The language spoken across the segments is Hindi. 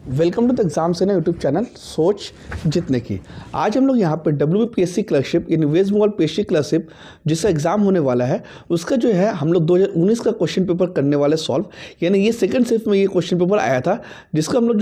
वेलकम टू द एग्जाम सेना यूट्यूब चैनल सोच जीतने की। आज हम लोग यहाँ पर WBPSC क्लर्कशिप यानी वेस्ट बंगाल पीएससी क्लर्कशिप जिसका एग्जाम होने वाला है उसका जो है हम लोग 2019 का क्वेश्चन पेपर करने वाले सॉल्व। यानी ये सेकंड शिफ्ट में ये क्वेश्चन पेपर आया था जिसका हम लोग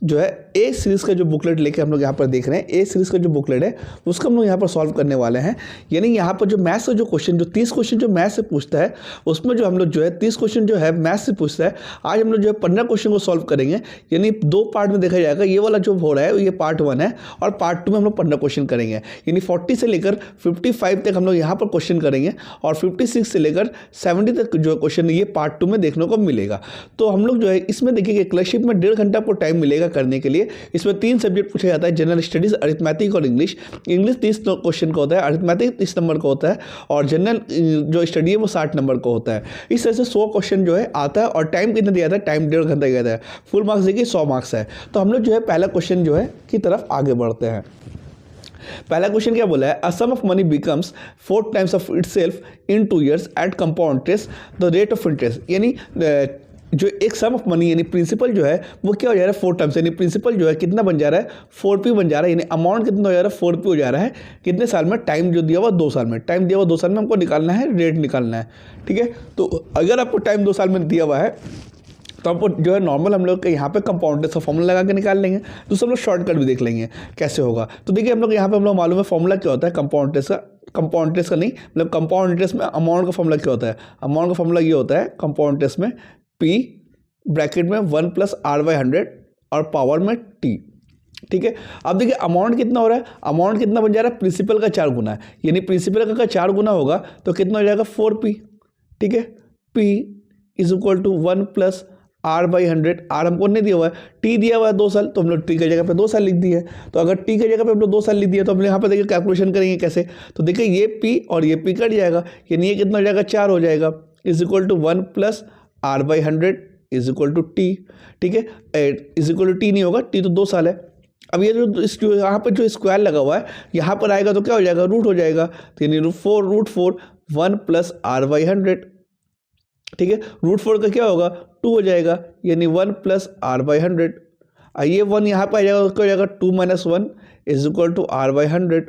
जो है ए सीरीज़ का जो बुकलेट लेके हम लोग यहाँ पर देख रहे हैं। ए सीरीज़ का जो बुकलेट है उसको हम लोग यहाँ पर सॉल्व करने वाले हैं। यानी यहाँ पर जो मैथ्स का जो क्वेश्चन जो 30 क्वेश्चन जो मैथ्स से पूछता है उसमें जो हम लोग जो है 30 क्वेश्चन जो है मैथ्स से पूछता है। आज हम लोग जो है 15 क्वेश्चन को सॉल्व करेंगे। यानी दो पार्ट में देखा जाएगा। ये वाला जो हो रहा है ये पार्ट 1 है और पार्ट 2 में हम लोग 15 क्वेश्चन करेंगे। यानी 40 से लेकर 55 तक हम लोग यहाँ पर क्वेश्चन करेंगे और 56 से लेकर 70 तक जो क्वेश्चन ये पार्ट 2 में देखने को मिलेगा। तो हम लोग जो है इसमें देखिए क्लर्कशिप में 1.5 घंटा आपको टाइम मिलेगा करने के लिए। इसमें 3 सब्जेक्ट पूछा जाता है, जनरल स्टडीज, अरिथमेटिक और इंग्लिश। इंग्लिश 30 क्वेश्चन का होता है, अरिथमेटिक 30 नंबर का होता है और जनरल जो स्टडी है वो 60 नंबर का होता है। इस तरह से 100 क्वेश्चन जो है आता है और टाइम कितना दिया जाता है, टाइम 1.5 घंटा दिया जाता है। फुल मार्क्स देखिए 100 मार्क्स है। तो हम लोग जो है पहला क्वेश्चन जो है की तरफ आगे बढ़ते हैं। पहला क्वेश्चन क्या बोला है, a sum of money becomes 4 times of itself in 2 years at compound interest the rate of interest. यानी जो एक सम ऑफ मनी यानी प्रिंसिपल जो है वो क्या हो जा रहा है 4 टाइम्स। यानी प्रिंसिपल जो है कितना बन जा रहा है 4p बन जा रहा है। यानी अमाउंट कितना हो जा रहा है 4p हो जा रहा है। कितने साल में, टाइम जो दिया हुआ 2 साल में। टाइम दिया हुआ 2 साल में हमको निकालना है, रेट निकालना है। ठीक है, तो अगर आपको टाइम 2 साल में दिया हुआ है तो आपको जो है नॉर्मल हम लोग यहाँ पे कंपाउंड इंटरेस्ट का फॉर्मूला लगा के निकाल लेंगे। तो सब लोग शॉर्टकट भी देख लेंगे कैसे होगा। तो देखिए हम लोग यहाँ पे हम लोग मालूम है फॉर्मूला क्या होता है कंपाउंड इंटरेस्ट का। कंपाउंड इंटरेस्ट का नहीं, मतलब कंपाउंड इंटरेस्ट में अमाउंट का फॉर्मूला क्या होता है। अमाउंट का फॉर्मूला ये होता है कंपाउंड इंटरेस्ट में P ब्रैकेट में 1 + R/100 और पावर में T। ठीक है, अब देखिए अमाउंट कितना हो रहा है, अमाउंट कितना बन जा रहा है प्रिंसिपल का 4 गुना है। यानी प्रिंसिपल का 4 गुना होगा तो कितना हो जाएगा 4p। ठीक है, P = 1 + R/100। R हमको नहीं दिया हुआ है, T दिया हुआ है 2 साल, तो हम लोग T की जगह पे 2 साल लिख दिए। तो अगर T की जगह पे हम लोग 2 साल लिख दिए तो हम लोग यहाँ पे देखिए कैलकुलेशन करेंगे कैसे। तो देखिए ये P और ये P कट जाएगा, यानी ये कितना हो जाएगा 4 हो जाएगा, = 1 + R/100 = T। ठीक है, T नहीं होगा, T तो 2 साल है। अब ये जो यहाँ पर जो स्क्वायर लगा हुआ है यहाँ पर आएगा तो क्या हो जाएगा, रूट हो जाएगा। तो यानी √4 1 + R/100। ठीक है, √4 का क्या होगा 2 हो जाएगा, यानी 1 + R/100। ये 1 यहाँ पर आ जाएगा, क्या हो जाएगा 2 - 1 = R/100।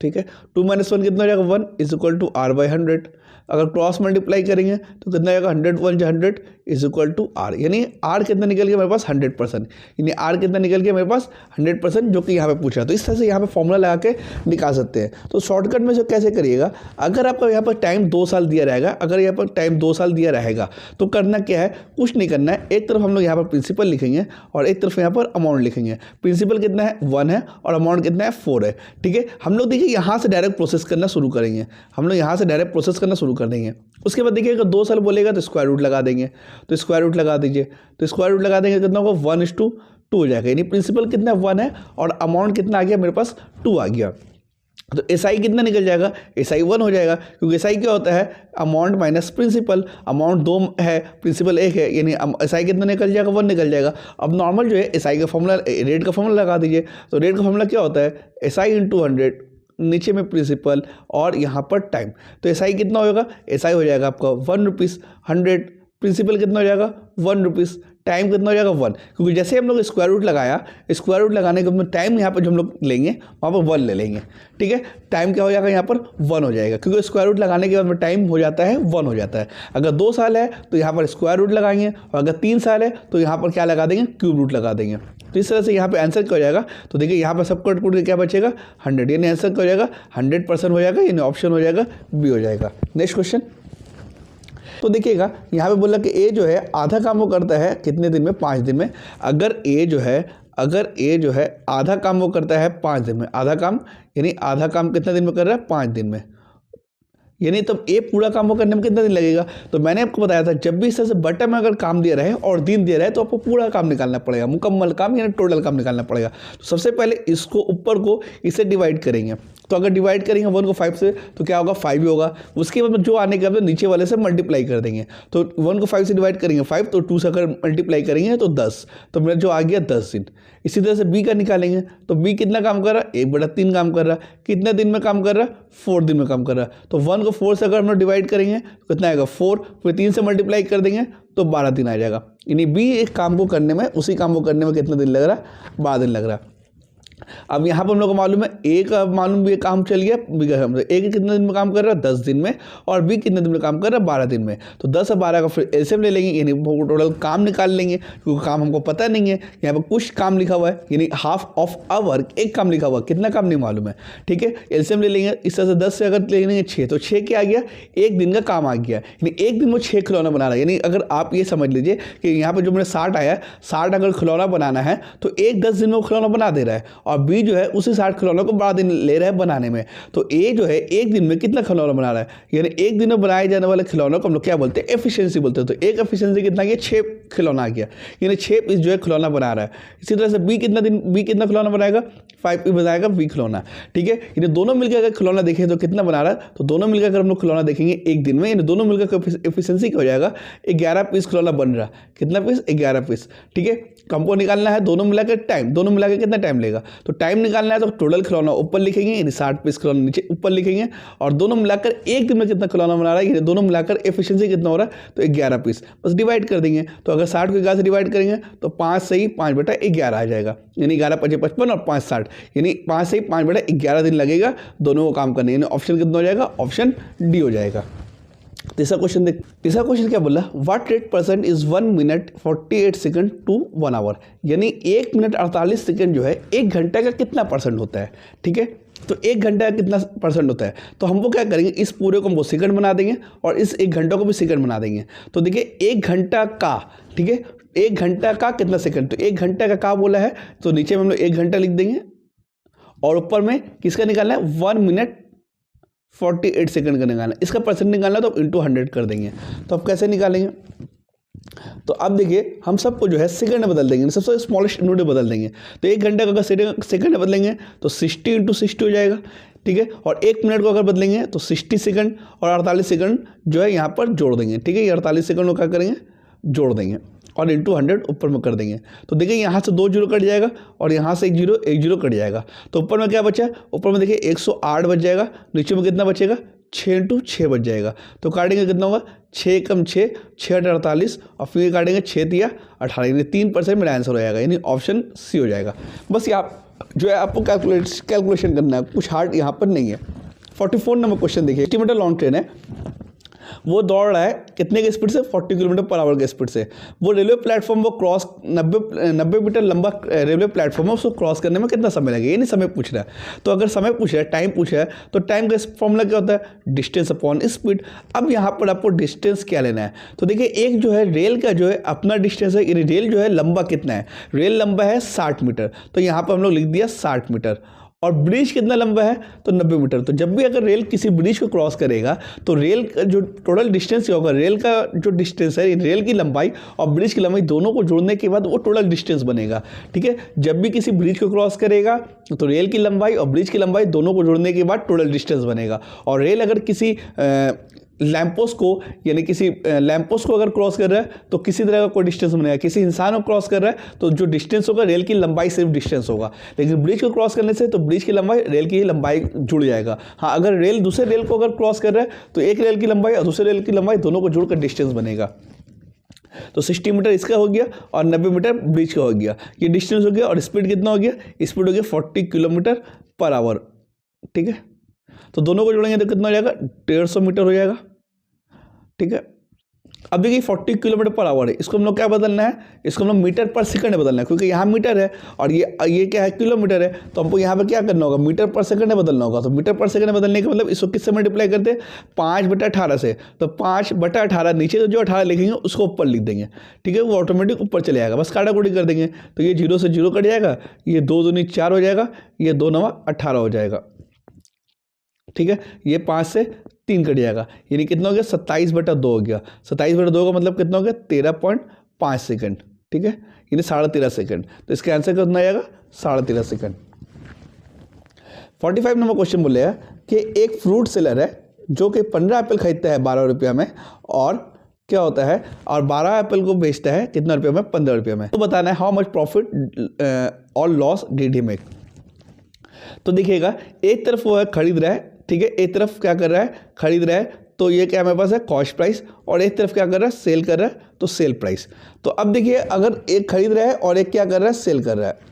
ठीक है, 2 - 1 कितना हो जाएगा 1 = R/100। अगर क्रॉस मल्टीप्लाई करेंगे तो कितना आएगा 100 × 100 = R। यानी R कितना निकल गया मेरे पास 100%। यानी R कितना निकल गया मेरे पास 100%, जो कि यहाँ पे पूछा। तो इस तरह से यहाँ पे फॉर्मूला लगा के निकाल सकते हैं। तो शॉर्टकट में जो कैसे करिएगा, अगर आपका यहाँ पर टाइम 2 साल दिया रहेगा, अगर यहाँ पर टाइम 2 साल दिया रहेगा तो करना क्या है, कुछ नहीं करना है। एक तरफ हम लोग यहाँ पर प्रिंसिपल लिखेंगे और एक तरफ यहाँ पर अमाउंट लिखेंगे। प्रिंसिपल कितना है 1 है और अमाउंट कितना है 4 है। ठीक है, हम लोग देखिए यहाँ से डायरेक्ट प्रोसेस करना शुरू करेंगे। हम लोग यहाँ से डायरेक्ट प्रोसेस करना शुरू कर देंगे। उसके बाद देखिए अगर 2 साल बोलेगा तो स्क्वायर रूट लगा देंगे। तो स्क्वायर रूट लगा दीजिए, तो स्क्वायर रूट लगा देंगे कितना होगा 1:2 हो जाएगा। यानी प्रिंसिपल कितना 1 है और अमाउंट कितना आ गया मेरे पास 2 आ गया। तो SI कितना निकल जाएगा, SI 1 हो जाएगा, क्योंकि SI क्या होता है अमाउंट माइनस प्रिंसिपल। अमाउंट 2 है, प्रिंसिपल 1 है, यानी SI कितना निकल जाएगा 1 निकल जाएगा। अब नॉर्मल जो है SI का फॉर्मूला, रेट का फॉर्मूला लगा दीजिए। तो रेट का फॉर्मूला क्या होता है SI × 100, नीचे में प्रिंसिपल और यहाँ पर टाइम। तो SI कितना होगा, SI हो जाएगा आपका 1 रुपीज़ 100, प्रिंसिपल कितना हो जाएगा 1 रुपीज़, टाइम कितना हो जाएगा 1। क्योंकि जैसे हम लोग स्क्वायर रूट लगाया, स्क्वायर रूट लगाने के बाद टाइम यहाँ पर जो हम लोग लेंगे वहाँ पर 1 ले लेंगे। ठीक है, टाइम क्या हो जाएगा यहाँ पर 1 हो जाएगा, क्योंकि स्क्वायर रूट लगाने के बाद में टाइम हो जाता है 1 हो जाता है। अगर 2 साल है तो यहाँ पर स्क्वायर रूट लगाएंगे और अगर 3 साल है तो यहाँ पर क्या लगा देंगे क्यूब रूट लगा देंगे। तो इस तरह से यहाँ पे आंसर क्या हो जाएगा, तो देखिए यहाँ पर सब कट के क्या बचेगा 100, यानी आंसर क्या हो जाएगा 100% हो जाएगा, यानी ऑप्शन हो जाएगा B हो जाएगा। नेक्स्ट क्वेश्चन, तो देखिएगा यहाँ पे बोला कि ए जो है आधा काम वो करता है कितने दिन में, 5 दिन में। अगर ए जो है आधा काम वो करता है 5 दिन में, आधा काम यानी आधा काम कितना दिन में कर रहा है 5 दिन में, यानी तब ए पूरा काम वो करने में कितना दिन लगेगा। तो मैंने आपको बताया था जब भी इस तरह से बटन में अगर काम दिया रहे और दिन दिया रहे तो आपको पूरा काम निकालना पड़ेगा, मुकम्मल काम यानी टोटल काम निकालना पड़ेगा। तो सबसे पहले इसको ऊपर को इससे डिवाइड करेंगे। तो अगर डिवाइड करेंगे 1 को 5 से तो क्या होगा 5 ही होगा। उसके बाद जो आने के बाद नीचे वाले से मल्टीप्लाई कर देंगे। तो 1 को 5 से डिवाइड करेंगे 5, तो 2 से अगर मल्टीप्लाई करेंगे तो 10, तो मेरा जो आ गया 10 दिन। इसी तरह से बी का निकालेंगे तो बी कितना काम कर रहा है, 1/3 काम कर रहा है। कितने दिन में काम कर रहा है, 4 दिन में काम कर रहा है। तो 1 को 4 से अगर हम लोग डिवाइड करेंगे तो कितना आएगा 4, फिर 3 से मल्टीप्लाई कर देंगे तो 12 दिन आ जाएगा। यानी बी एक काम को करने में, उसी काम को करने में कितना दिन लग रहा है, 12 दिन लग रहा है। अब यहाँ पर हम लोग को मालूम है ए का मालूम भी काम चल गया, बी का हम ए कितने दिन में काम कर रहा है 10 दिन में, और बी कितने दिन में काम कर रहा है 12 दिन में। तो 10 और 12 का फिर एलसीएम ले लेंगे, यानी टोटल काम निकाल लेंगे, क्योंकि काम हमको पता नहीं है। यहाँ पर कुछ काम लिखा हुआ है, यानी हाफ ऑफ अ वर्क, एक काम लिखा हुआ है, कितना काम नहीं मालूम है। ठीक है, एलसीएम ले लेंगे। इस तरह से 10 से अगर ले लेंगे 6, तो 6 क्या आ गया, एक दिन का काम आ गया। यानी एक दिन में 6 खिलौना बना रहा है। यानी अगर आप ये समझ लीजिए कि यहाँ पर जो मैंने 60 आया, 60 अगर खिलौना बनाना है तो एक 10 दिन में वो खिलौना बना दे रहा है, और बी जो है उसी 60 खिलौनों को 12 दिन ले रहा है बनाने में। तो ए जो है एक दिन में कितना खिलौना बना रहा है, यानी एक दिन में बनाए जाने वाले खिलौनों को हम लोग क्या बोलते हैं, एफिशिएंसी बोलते हैं। तो एक एफिशिएंसी कितना गया, 6 खिलौना आ गया, यानी 6 पीस जो है खिलौना बना रहा है। इसी तरह से बी कितना खिलौना बनाएगा, 5 पीस बनाएगा बी खिलौना। ठीक है, यानी दोनों मिलकर अगर खिलौना देखें तो कितना बना रहा है, तो दोनों मिलकर अगर हम लोग खिलौना देखेंगे एक दिन में, यानी दोनों मिलकर एफिशिएंसी क्या हो जाएगा, 11 पीस खिलौना बन रहा है। कितना पीस, 11 पीस। ठीक है, कंपो निकालना है, दोनों मिलाकर टाइम, दोनों मिलाकर कितना टाइम लेगा, तो टाइम निकालना है तो टोटल खिलौना ऊपर लिखेंगे, यानी 60 पीस खिलौना नीचे ऊपर लिखेंगे, और दोनों मिलाकर एक दिन में कितना खिलौना बना रहा है, यानी दोनों मिलाकर एफिशिएंसी कितना हो रहा है, तो 11 पीस। बस डिवाइड कर देंगे, तो अगर 60 को 11 से डिवाइड करेंगे तो 5 से ही 5/11 आ जाएगा, यानी 11 5 55 और 5 60, यानी 5 से ही 5/11 दिन लगेगा दोनों को काम करने। यानी ऑप्शन कितना हो जाएगा, ऑप्शन डी हो जाएगा। तीसरा क्वेश्चन देख, तीसरा क्वेश्चन क्या बोला, what rate percent is 1 minute 48 second to 1 hour, यानी 1 मिनट 48 सेकंड जो है 1 घंटे का कितना परसेंट होता है। ठीक है, तो 1 घंटे का कितना परसेंट होता है, तो हमको क्या करेंगे, इस पूरे को हमको सेकंड बना देंगे और इस 1 घंटे को भी सेकंड बना देंगे। तो देखिए 1 घंटा का, ठीक है, 1 घंटा का कितना सेकंड, तो 1 घंटे का बोला है, तो नीचे में हम लोग 1 घंटा लिख देंगे, और ऊपर में किसका निकालना है, 1 मिनट 48 सेकंड का निकालना है। इसका परसेंट निकालना तो इंटू 100 कर देंगे। तो अब कैसे निकालेंगे, तो अब देखिए हम सबको जो है सेकंड में बदल देंगे, सबसे स्मॉलेस्ट यूनिट में बदल देंगे। तो 1 घंटे का अगर सेकंड में बदलेंगे तो 60 × 60 हो जाएगा। ठीक है, और 1 मिनट को अगर बदलेंगे तो 60 सेकंड, और 48 सेकंड जो है यहाँ पर जोड़ देंगे। ठीक है, ये 48 सेकंड को क्या करेंगे, जोड़ देंगे, और इंटू 100 ऊपर में कर देंगे। तो देखिए यहाँ से 2 जीरो कट जाएगा, और यहाँ से 1 जीरो कट जाएगा। तो ऊपर में क्या बचा, ऊपर में देखिए 108 बच जाएगा, नीचे में कितना बचेगा, 6 × 6 बच जाएगा। तो काटेंगे कितना होगा, 6 × 6 6 × 48, और फिर काटेंगे 6 × 18, यानी 3% मेरा आंसर हो जाएगा, यानी ऑप्शन सी हो जाएगा। बस ये आप जो है आपको कैलकुलेशन करना है, कुछ हार्ड यहाँ पर नहीं है। 44 नंबर क्वेश्चन देखिए, 80 मीटर लॉन्ग ट्रेन है, वो दौड़ रहा है कितने की स्पीड से, 40 किलोमीटर पर आवर की स्पीड से। वो रेलवे प्लेटफॉर्म, वो क्रॉस 90 मीटर लंबा रेलवे प्लेटफॉर्म है, उसको क्रॉस करने में कितना समय लगेगा, ये नहीं समय पूछ रहा है। तो अगर समय पूछ रहा है, टाइम पूछ रहा है, तो टाइम का फॉर्मूला क्या होता है, डिस्टेंस अपॉन स्पीड। अब यहाँ पर आपको डिस्टेंस क्या लेना है, तो देखिए एक जो है रेल का जो है अपना डिस्टेंस है, यानी रेल जो है लंबा कितना है, रेल लंबा है 60 मीटर, तो यहाँ पर हम लोग लिख दिया 60 मीटर। और ब्रिज कितना लंबा है, तो 90 मीटर। तो जब भी अगर रेल किसी ब्रिज को क्रॉस करेगा तो रेल का जो टोटल डिस्टेंस क्या होगा, रेल का जो डिस्टेंस है, रेल की लंबाई और ब्रिज की लंबाई दोनों को जोड़ने के बाद वो टोटल डिस्टेंस बनेगा। ठीक है, जब भी किसी ब्रिज को क्रॉस करेगा तो रेल की लंबाई और ब्रिज की लंबाई दोनों को जोड़ने के बाद टोटल डिस्टेंस बनेगा। और रेल अगर किसी लैंपोस्ट को, यानी किसी लैंपोस्ट को अगर क्रॉस कर रहा है तो किसी तरह का कोई डिस्टेंस बनेगा। किसी इंसान को क्रॉस कर रहा है तो जो डिस्टेंस होगा रेल की लंबाई सिर्फ डिस्टेंस होगा, लेकिन ब्रिज को क्रॉस करने से तो ब्रिज की लंबाई रेल की लंबाई जुड़ जाएगा। हाँ, अगर रेल दूसरे रेल को अगर क्रॉस कर रहा है तो एक रेल की लंबाई और दूसरे रेल की लंबाई दोनों को जोड़कर डिस्टेंस बनेगा। तो 60 मीटर इसका हो गया और 90 मीटर ब्रिज का हो गया, ये डिस्टेंस हो गया। और स्पीड कितना हो गया, स्पीड हो गया 40 किलोमीटर पर आवर। ठीक है, तो दोनों को जोड़ेंगे तो कितना हो जाएगा, 150 मीटर हो जाएगा। ठीक है, अब देखिए 40 किलोमीटर पर आवर है, इसको हम लोग क्या बदलना है, इसको हम लोग मीटर पर सेकंड में बदलना है, क्योंकि यहाँ मीटर है और ये क्या है, किलोमीटर है। तो हमको यहाँ पर क्या करना होगा, मीटर पर सेकंड में बदलना होगा। तो मीटर पर सेकंड में बदलने का मतलब इसको किससे मल्टीप्लाई करते हैं, 5/18 से। तो 5/18 नीचे जो 18 लिखेंगे उसको ऊपर लिख देंगे। ठीक है, वो ऑटोमेटिक ऊपर चले जाएगा, बस काटाकुटी कर देंगे। तो ये 0 से 0 कट जाएगा, ये 2 दूनी 4 हो जाएगा, ये 2 9 18 हो जाएगा। ठीक है, ये 5 से 3 कट जाएगा, यानी कितना हो गया, 27/2 हो गया। 27/2 का मतलब कितना हो गया, 13.5 सेकंड। ठीक है, यानी 13.5 सेकंड। तो इसका आंसर कितना आएगा, 13.5 सेकंड। 45 नंबर क्वेश्चन बोले है कि एक फ्रूट सेलर है जो कि 15 एप्पल खरीदता है 12 रुपया में और क्या होता है और 12 एप्पल को बेचता है कितना रुपये में, 15 रुपये में। तो बताना है हाउ मच प्रॉफिट और लॉस डिड ही मेक। तो देखिएगा एक तरफ वो है खरीद रहा है, ठीक है, एक तरफ क्या कर रहा है, खरीद रहा है, तो ये क्या हमारे पास है कॉस्ट प्राइस, और एक तरफ क्या कर रहा है सेल कर रहा है, तो सेल प्राइस। तो अब देखिए अगर एक खरीद रहा है और एक क्या कर रहा है सेल कर रहा है,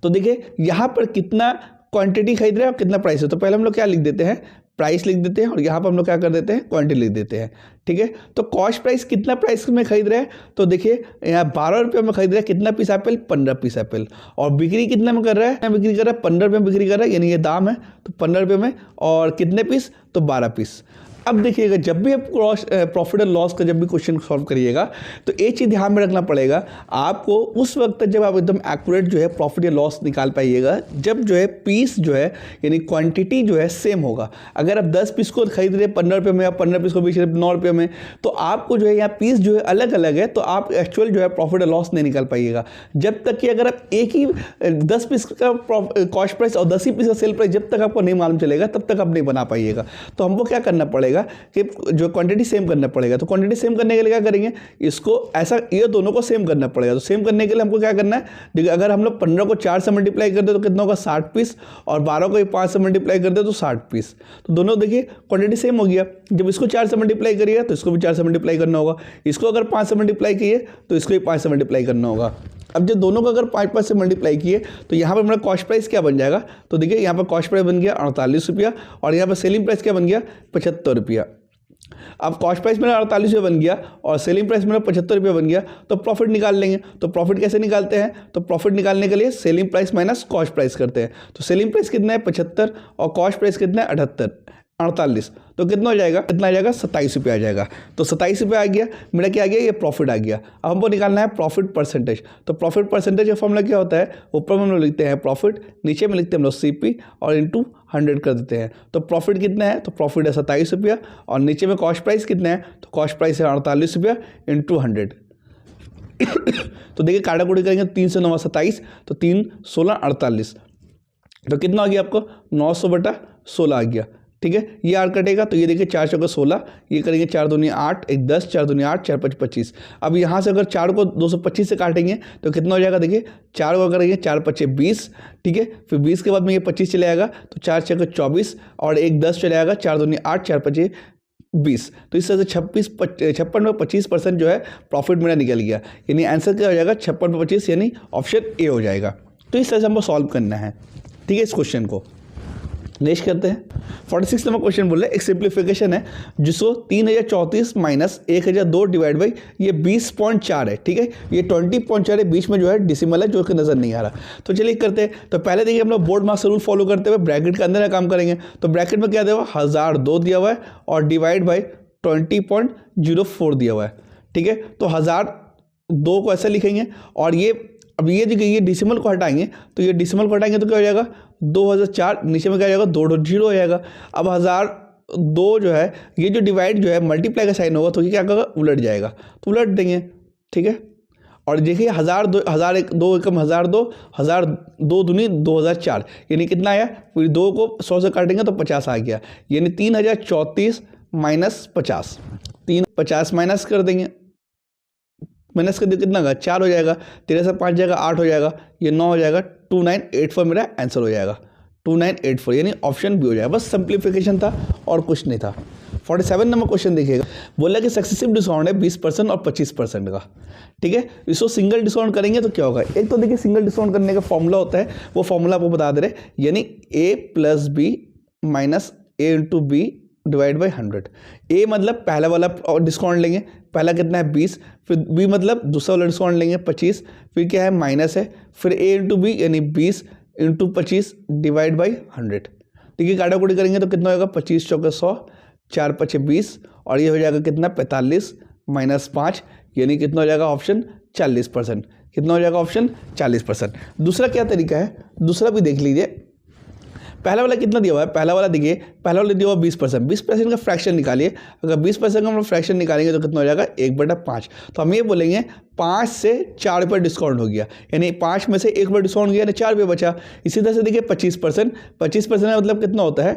तो देखिए यहां पर कितना क्वांटिटी खरीद रहा है और कितना प्राइस है। तो पहले हम लोग क्या लिख देते हैं, प्राइस लिख देते हैं, और यहाँ पर हम लोग क्या कर देते हैं क्वांटिटी लिख देते हैं, ठीक है। तो कॉस्ट प्राइस कितना प्राइस में खरीद रहे हैं, तो देखिए यहाँ 12 रुपये में खरीद रहे हैं कितना पीस एप्पल, 15 पीस एप्पल, और बिक्री कितना में कर रहा है, बिक्री कर रहा है 15 रुपये में बिक्री कर रहा है, यानी ये दाम है तो 15 रुपये में, और कितने पीस, तो 12 पीस। अब देखिएगा जब भी आप प्रॉफिट और लॉस का जब भी क्वेश्चन सॉल्व करिएगा तो एक चीज़ ध्यान में रखना पड़ेगा आपको उस वक्त तक जब आप एकदम एक्यूरेट जो है प्रॉफिट या लॉस निकाल पाइएगा जब जो है पीस जो है यानी क्वांटिटी जो है सेम होगा। अगर आप 10 पीस को खरीद रहे हैं 15 रुपये में, या 15 पीस को बेच रहे 9 रुपये में, तो आपको जो है यहाँ पीस जो है अलग अलग है, तो आप एक्चुअल जो है प्रॉफिट और लॉस नहीं निकाल पाइएगा। जब तक कि अगर आप एक ही 10 पीस का कॉस्ट प्राइस और 10 ही पीस का सेल प्राइस जब तक आपको नहीं मालूम चलेगा तब तक आप नहीं बना पाइएगा। तो हमको क्या करना पड़ेगा कि जो क्वांटिटी सेम करना पड़ेगा। तो क्वांटिटी सेम करने के लिए क्या करेंगे, इसको ऐसा ये दोनों को सेम करना पड़ेगा। तो सेम करने के लिए हमको क्या करना है, देखिए अगर हम लोग 15 को 4 से मल्टीप्लाई कर दे तो कितना होगा 60 पीस, और 12 को 5 से मल्टीप्लाई कर दे तो 60 पीस। तो दोनों देखिए क्वांटिटी सेम हो गया। जब इसको 4 से मल्टीप्लाई करिएगा तो इसको भी 4 से मल्टीप्लाई करना होगा, इसको अगर 5 से मल्टीप्लाई किए तो इसको भी 5 से मल्टीप्लाई करना होगा। अब जब दोनों को अगर 5 से मल्टीप्लाई किए तो यहाँ पर हमारा कॉस्ट प्राइस क्या बन जाएगा, तो देखिए यहाँ पर कॉस्ट प्राइस बन गया 48 रुपया, और यहाँ पर सेलिंग प्राइस क्या बन गया 75 रुपया। अब कॉस्ट प्राइस मेरा 48 रुपये बन गया और सेलिंग प्राइस मेरा 75 रुपये बन गया, तो प्रॉफिट निकाल लेंगे। तो प्रॉफिट कैसे निकालते हैं, तो प्रॉफिट निकालने के लिए selling price minus cost price करते हैं। तो सेलिंग प्राइस कितना है 75 और कॉस्ट प्राइस कितना है 48, तो कितना हो जाएगा, कितना आ जाएगा 27 रुपये आ जाएगा। तो 27 रुपये आ गया, मेरा क्या आ गया, ये प्रॉफिट आ गया। अब हमको निकालना है प्रॉफिट परसेंटेज। तो प्रॉफिट परसेंटेज का फॉर्मूला क्या होता है, ऊपर में हम लोग लिखते हैं प्रॉफिट, नीचे में लिखते हैं हम लोग CP और इंटू 100 कर देते हैं। तो प्रॉफिट कितना है, तो प्रॉफिट है 27 रुपया, और नीचे में कॉस्ट प्राइस कितना है, तो कॉस्ट प्राइस है 48 रुपया इंटू 100। तो देखिए काटाकुटी करेंगे 3 से 9 27, तो 3 16 48, तो कितना आ गया आपको 900/16 आ गया, ठीक है। ये आर कटेगा तो ये देखिए 4 चौके 16, ये करेंगे 4 दूनी 8, 1 10, 4 दूनी 8, 4 5 25। अब यहाँ से अगर 4 को 225 से काटेंगे तो कितना हो जाएगा, देखिए 4 को करेंगे 4 5 20, ठीक है। फिर 20 के बाद में ये 25 चले आएगा तो 4 6 24, और 1 10 चले आएगा, 4 दूनी 8, 4 5 20। तो इस तरह से 56 में 25% जो है प्रॉफिट मेरा निकल गया, यानी आंसर क्या हो जाएगा 56 में 25, यानी ऑप्शन ए हो जाएगा। तो इस तरह से हमको सॉल्व करना है, ठीक है, इस क्वेश्चन को। नेक्स्ट करते हैं 46 नंबर क्वेश्चन बोल रहे एक सिंप्लीफिकेशन है जिसको 3034 माइनस 1002 डिवाइड बाई ये 20.4 है, ठीक है। ये 20.4 है, बीच में जो है डिसिमल है जो कि नजर नहीं आ रहा। तो चलिए करते हैं। तो पहले देखिए हम लोग बोर्ड मास्टर रूल फॉलो करते हुए ब्रैकेट के अंदर का काम करेंगे। तो ब्रैकेट में क्या दिया हुआ 1002 दिया हुआ है और डिवाइड बाई 20.04 दिया हुआ है, ठीक है। तो 1002 को ऐसे लिखेंगे, और ये अब ये डिसिमल को हटाएंगे, तो ये डिसिमल को हटाएंगे तो क्या हो जाएगा 2004, नीचे में क्या हो जाएगा 2 0 हो जाएगा। अब 1002 जो है ये जो डिवाइड जो है मल्टीप्लाई का साइन होगा तो ये क्या होगा उलट जाएगा, तो उलट देंगे, ठीक है। और देखिए 1002 1002 एकम 1002 दूनी 2004, यानी कितना आया, पूरी 2 को 100 से काटेंगे तो 50 आ गया, यानी 3034 माइनस 50, 50 माइनस कर देंगे, माइनस कर दिया कितना होगा 4 हो जाएगा, 13 से 5 जाएगा 8 हो जाएगा, ये 9 हो जाएगा, 2984 मेरा आंसर हो जाएगा, 2984, यानी ऑप्शन बी हो जाएगा। बस सिंप्लीफिकेशन था और कुछ नहीं था। 47 नंबर क्वेश्चन देखिएगा, बोला कि सक्सेसिव डिस्काउंट है 20% और 25% का, ठीक है। इसको सिंगल डिस्काउंट करेंगे तो क्या होगा, एक तो देखिए सिंगल डिस्काउंट करने का फॉर्मूला होता है, वो फॉर्मूला आपको बता दे रहे, यानी A + B minus A × B divide by 100। ए मतलब पहला वाला डिस्काउंट लेंगे, पहला कितना है 20, फिर बी मतलब दूसरा वाला डिस्काउंट लेंगे 25, फिर क्या है माइनस है, फिर ए × बी यानी 20 × 25 डिवाइड बाई 100। ठीक है, काटाकुटी करेंगे तो कितना होगा 25 चौके 100, 4 5 20, और ये हो जाएगा कितना 45 माइनस 5, यानी कितना हो जाएगा ऑप्शन 40%। कितना हो जाएगा ऑप्शन 40%। दूसरा क्या तरीका है, दूसरा भी देख लीजिए। पहला वाला कितना दिया हुआ है, पहला वाला देखिए, पहला वाला दिया हुआ 20%, 20% का फ्रैक्शन निकालिए। अगर 20% का हम लोग फ्रैक्शन निकालेंगे तो कितना हो जाएगा, 1/5। तो हम ये बोलेंगे 5 से 4 रुपये डिस्काउंट हो गया, यानी 5 में से 1 रुपये डिस्काउंट गया, यानी 4 रुपये बचा। इसी तरह से देखिए 25%, 25% का मतलब कितना होता है,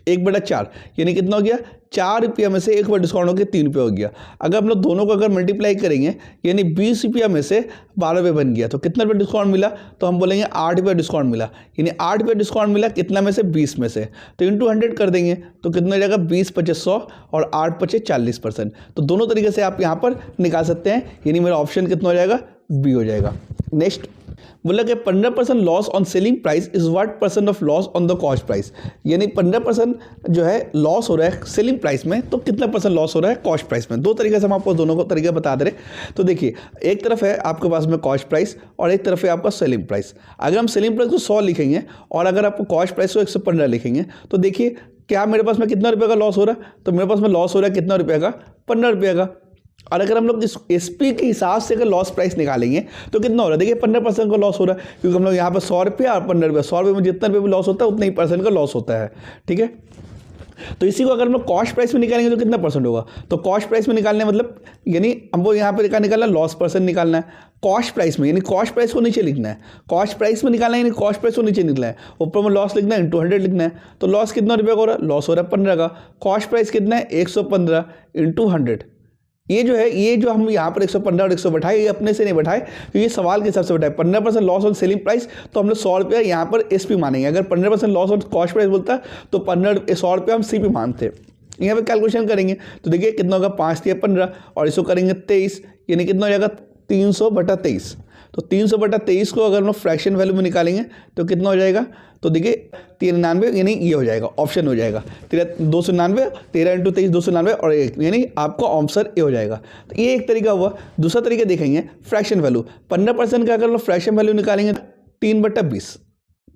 1/4, यानी कितना हो गया, 4 रुपया में से 1 रुपया डिस्काउंट होकर 3 रुपये हो गया। अगर हम लोग दोनों को अगर मल्टीप्लाई करेंगे, यानी 20 रुपया में से 12 रुपये बन गया, तो कितना रुपये डिस्काउंट मिला, तो हम बोलेंगे 8 रुपये डिस्काउंट मिला, यानी 8 रुपये डिस्काउंट मिला कितना में से, 20 में से। तो इंटू 100 कर देंगे तो कितना हो जाएगा, 20 × 100 और 8 × 40%। तो दोनों तरीके से आप यहाँ पर निकाल सकते हैं, यानी मेरा ऑप्शन कितना हो जाएगा, बी हो जाएगा। नेक्स्ट बोला कि 15% loss on selling price is what percent of loss on the cost price, यानी 15% जो है लॉस हो रहा है सेलिंग प्राइस में, तो कितना % लॉस हो रहा है कॉस्ट प्राइस में। दो तरीके से हम आपको दोनों को तरीके बता दे रहे। तो देखिए एक तरफ है आपके पास में कॉस्ट प्राइस और एक तरफ है आपका सेलिंग प्राइस। अगर हम सेलिंग प्राइस को 100 लिखेंगे और अगर आपको कॉस्ट प्राइस को 115 लिखेंगे, तो देखिए क्या मेरे पास में कितना रुपये का लॉस हो रहा है, तो मेरे पास में लॉस हो रहा है कितना रुपये का, 15 रुपये का। और अगर हम लोग इस एसपी के हिसाब से अगर लॉस प्राइस निकालेंगे तो कितना हो रहा है, देखिए 15% का लॉस हो रहा है, क्योंकि हम लोग यहाँ पर 100 रुपया और 15 रुपये, 100 रुपये में जितना रुपये लॉस होता है उतना ही % का लॉस होता है, ठीक है। तो इसी को अगर हम लोग कॉस्ट प्राइस में निकालेंगे तो कितना % होगा, तो कॉस्ट प्राइस में निकालने मतलब यानी हमको यहाँ पर क्या निकालना है, लॉस % निकालना है कॉस्ट प्राइस में, यानी कॉस्ट प्राइस को नीचे लिखना है, कॉस्ट प्राइस में निकालना है यानी कॉस्ट प्राइस को नीचे निकलना है, ऊपर में लॉस लिखना है, इंटू 100 लिखना है। तो लॉस कितना रुपये का हो रहा है, लॉस हो रहा है 15 का, कॉस्ट प्राइस कितना है 115 इंटू 100। ये जो है, ये जो हम यहाँ पर 115 और 100 बैठाए, ये अपने से नहीं बैठाए, तो ये सवाल के हिसाब से बैठाए। 15% लॉस ऑन सेलिंग प्राइस, तो हम लोग 100 रुपया यहाँ पर एसपी मानेंगे। अगर 15% लॉस ऑन कॉस्ट प्राइस बोलता तो 100 रुपया हम सीपी मानते। यहाँ पे कैलकुलेशन करेंगे तो देखिए कितना होगा, 5 × 3 = 15 और इसको करेंगे 23, यानी कितना हो जाएगा 300/23। तो 300/23 को अगर हम लोग फ्रैक्शन वैल्यू में निकालेंगे तो कितना हो जाएगा, तो देखिए 93, यानी ये हो जाएगा, ऑप्शन हो जाएगा 299, 13 × 23 299 और 1, यानी आपका आंसर ए हो जाएगा। तो ये एक तरीका हुआ। दूसरा तरीका देखेंगे फ्रैक्शन वैल्यू, 15% का अगर हम लोग फ्रैक्शन वैल्यू निकालेंगे 3/20,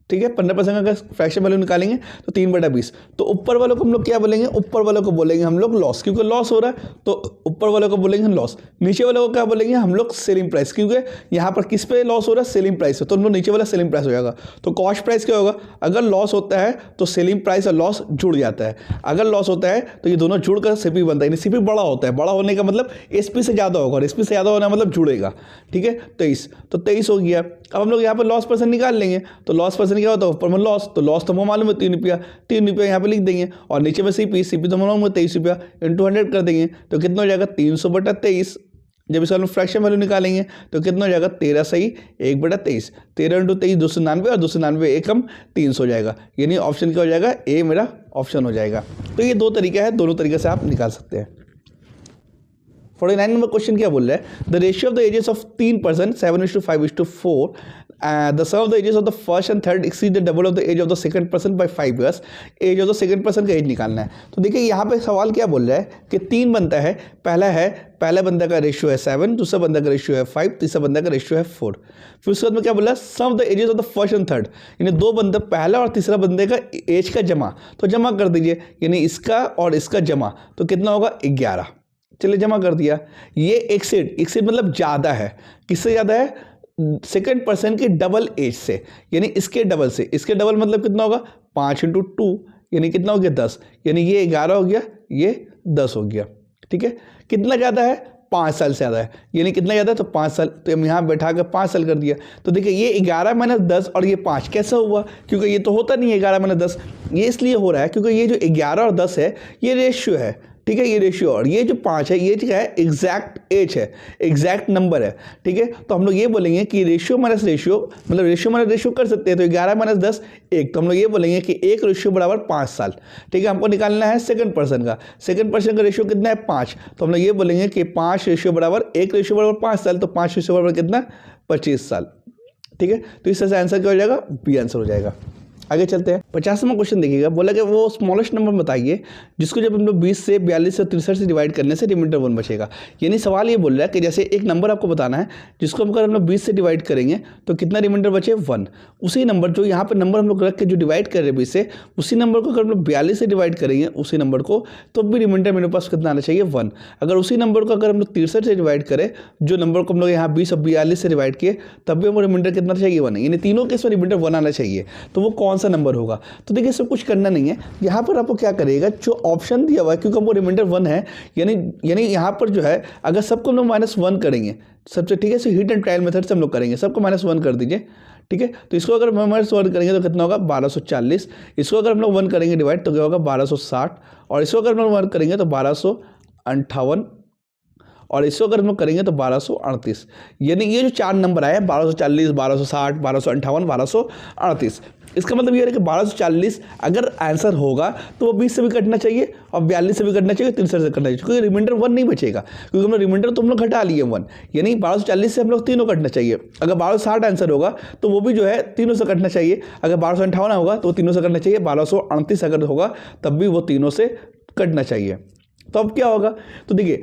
ठीक है। 15% का अगर फ्रैक्शन वैल्यू निकालेंगे तो 3/20। तो ऊपर वालों को हम लोग क्या बोलेंगे, ऊपर वालों को बोलेंगे हम लोग लॉस, क्योंकि लॉस हो रहा है तो ऊपर वालों को बोलेंगे हम लॉस। नीचे वालों को क्या बोलेंगे हम लोग, सेलिंग प्राइस, क्योंकि यहाँ पर किस पे लॉस हो रहा है, सेलिंग प्राइस है, तो हम लोग नीचे वाला सेलिंग प्राइस हो जाएगा। तो कॉस्ट प्राइस क्या होगा, अगर लॉस होता है तो सेलिंग प्राइस और लॉस जुड़ जाता है, अगर लॉस होता है तो ये दोनों जुड़कर सीपी बनता है, यानी सीपी बड़ा होता है, बड़ा होने का मतलब एसपी से ज़्यादा होगा और एसपी से ज़्यादा होना मतलब जुड़ेगा, ठीक है। 23, तो 23 हो गया। अब हम लोग यहाँ पर लॉस % निकाल लेंगे, तो लॉस % क्या होता है, ऊपर में लॉस, तो लॉस तो हमको मालूम है 3 रुपया, 3 रुपया यहाँ पे लिख देंगे और नीचे में सीपी तो मालूम है 23 रुपया, इंटू 100 कर देंगे तो कितना हो जाएगा 300/23। जब इसका हम फ्रैक्शन वैल्यू निकालेंगे तो कितना हो जाएगा, 13 सही 1/23, 13 × 23 299 और 299 एकम 300 हो जाएगा, यानी ऑप्शन क्या हो जाएगा, ए मेरा ऑप्शन हो जाएगा। तो ये दो तरीका है, दोनों तरीके से आप निकाल सकते हैं। 49 नंबर क्वेश्चन क्या बोल रहा है, the ratio of the ages of 3% 7:5:4, the sum of the ages of the first and third exceed the double of the age of the second person by 5 years। Age of the second person का एज निकालना है। तो देखिए यहाँ पे सवाल क्या बोल रहा है कि 3 बनता है, पहला बंदा का रेशियो है 7, दूसरा बंदा का रेशियो है 5, तीसरा बंदा का रेशियो है 4। फिर उसके बाद में क्या बोला, sum of the ages of the first and third, यानी 2 बंदा, पहला और तीसरा बंदे का एज का जमा, तो जमा कर दीजिए, यानी इसका और इसका जमा, तो कितना होगा 11। चलिए जमा कर दिया। ये एक्सीड मतलब ज़्यादा है, किससे ज़्यादा है, सेकंड पर्सन के डबल एज से, यानी इसके डबल से, इसके डबल मतलब कितना होगा 5 × 2, यानी कितना हो गया 10, यानी ये 11 हो गया, ये 10 हो गया, ठीक है। कितना ज़्यादा है, 5 साल से ज़्यादा है, यानी कितना ज़्यादा है, तो 5 साल। तो हम यहाँ बैठा कर 5 साल कर दिया। तो देखिए ये 11 - 10 और ये 5 कैसा हुआ, क्योंकि ये तो होता नहीं है 11 - 10, ये इसलिए हो रहा है क्योंकि ये जो 11 और 10 है ये रेशियो है, ठीक है, ये रेशियो, और ये जो 5 है ये क्या है, एग्जैक्ट एज है, एग्जैक्ट नंबर है, ठीक है। तो हम लोग ये बोलेंगे कि रेशियो माइनस रेशियो, मतलब रेशियो माइनस रेशियो कर सकते हैं, तो 11 - 10 1, तो हम लोग ये बोलेंगे कि 1 रेशियो बराबर 5 साल, ठीक है। हमको निकालना है सेकंड पर्सन का, सेकंड पर्सन का रेशियो कितना है 5, तो हम लोग ये बोलेंगे कि 5 रेशियो बराबर 1 रेशियो बराबर 5 साल, तो 5 रेशियो बराबर कितना 25 साल, ठीक है। तो इस तरह से आंसर क्या हो जाएगा, बी आंसर हो जाएगा। आगे चलते हैं। 50वां क्वेश्चन देखिएगा, बोला कि वो स्मॉलेस्ट नंबर बताइए जिसको जब हम लोग 20 से 42 से 63 से डिवाइड करने से रिमाइंडर 1 बचेगा। यानी सवाल ये बोल रहा है कि जैसे एक नंबर आपको बताना है जिसको अगर हम लोग 20 से डिवाइड करेंगे तो कितना रिमाइंडर बचे 1। उसी नंबर जो यहाँ पर नंबर हम लोग रख के जो डिवाइड कर रहे हैं 20 से, उसी नंबर को अगर हम लोग 42 से डिवाइड करेंगे उसी नंबर को, तो भी रिमाइंडर मेरे पास कितना आना चाहिए 1। अगर उसी नंबर को अगर हम लोग 63 से डिवाइड करें, जो नंबर को हम लोग यहाँ 20 और 42 से डिवाइड किए, तब भी हमको रिमाइंडर कितना चाहिए 1, यानी तीनों केस में रिमाइंडर 1 आना चाहिए। तो वो कौन सा नंबर होगा। तो देखिए इसमें कुछ करना नहीं है, यहाँ पर आपको क्या करिएगा, जो ऑप्शन दिया हुआ है क्योंकि हमको रिमाइंडर 1 है, यानी यहाँ पर जो है अगर सबको हम लोग -1 करेंगे सबसे, ठीक है, so heat and trial method से हम लोग करेंगे, सबको -1 कर दीजिए, ठीक है। तो इसको अगर हम -1 करेंगे तो कितना होगा 1240, इसको अगर हम लोग 1 करेंगे डिवाइड तो क्या होगा 1260, और इसको अगर हम लोग 1 करेंगे तो 1258, और इसको अगर हम लोग करेंगे तो 1238। यानी ये जो 4 नंबर आए 1240, 1260, 1258, 1238, इसका मतलब ये है कि 1240 अगर आंसर होगा तो वो 20 से भी कटना चाहिए और 42 से भी कटना चाहिए, 63 से कटना चाहिए, क्योंकि रिमाइंडर 1 नहीं बचेगा, क्योंकि हमने रिमाइंडर तो हम लोग घटा लिए 1, यानी 1240 से हम लोग तीनों कटना चाहिए। अगर 1260 आंसर होगा तो वो भी जो है तीनों से कटना चाहिए, अगर 1258 होगा तो तीनों से कटना चाहिए, 1238 अगर होगा तब भी वो तीनों से कटना चाहिए। तो अब क्या होगा, तो देखिए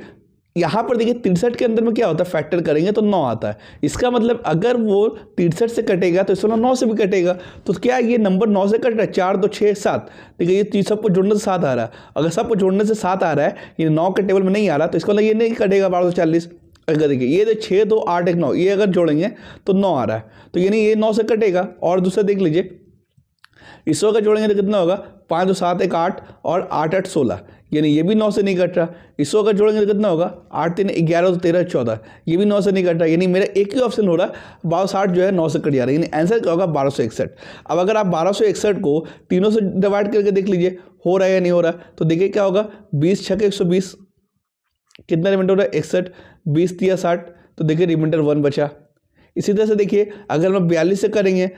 यहाँ पर देखिए 63 के अंदर में क्या होता है, फैक्टर करेंगे तो 9 आता है, इसका मतलब अगर वो 63 से कटेगा तो इसमें 9 से भी कटेगा, तो क्या ये नंबर 9 से कट रहा है, 4 2 6 7, देखिए ये सबको जोड़ने से 7 आ रहा है, अगर सबको जोड़ने से 7 आ रहा है, ये 9 के टेबल में नहीं आ रहा, तो इसका मतलब ये नहीं कटेगा 1240। अगर देखिए ये 6 2 8 1 9, ये अगर जोड़ेंगे तो 9 आ रहा है, तो यानी ये 9 से कटेगा। और दूसरा देख लीजिए, इसको अगर जोड़ेंगे तो कितना होगा, 5 2 7 1 8 और 8 8 16, यानी ये भी 9 से नहीं कट रहा। इसको अगर जोड़ेंगे तो कितना होगा, 8 3 11 तो 13 14, ये भी 9 से नहीं कट रहा, यानी मेरा एक ही ऑप्शन हो रहा है 1260 जो है 9 से कट जा रहा है, यानी आंसर क्या होगा 1261। अब अगर आप 1261 को तीनों से डिवाइड करके देख लीजिए हो रहा है या नहीं हो रहा, तो देखिए क्या होगा, 20 6 120, कितना रिमाइंडर हो रहा है 61, 20 3 60, तो देखिए रिमाइंडर 1 बचा। इसी तरह से देखिए अगर हम 42 से करेंगे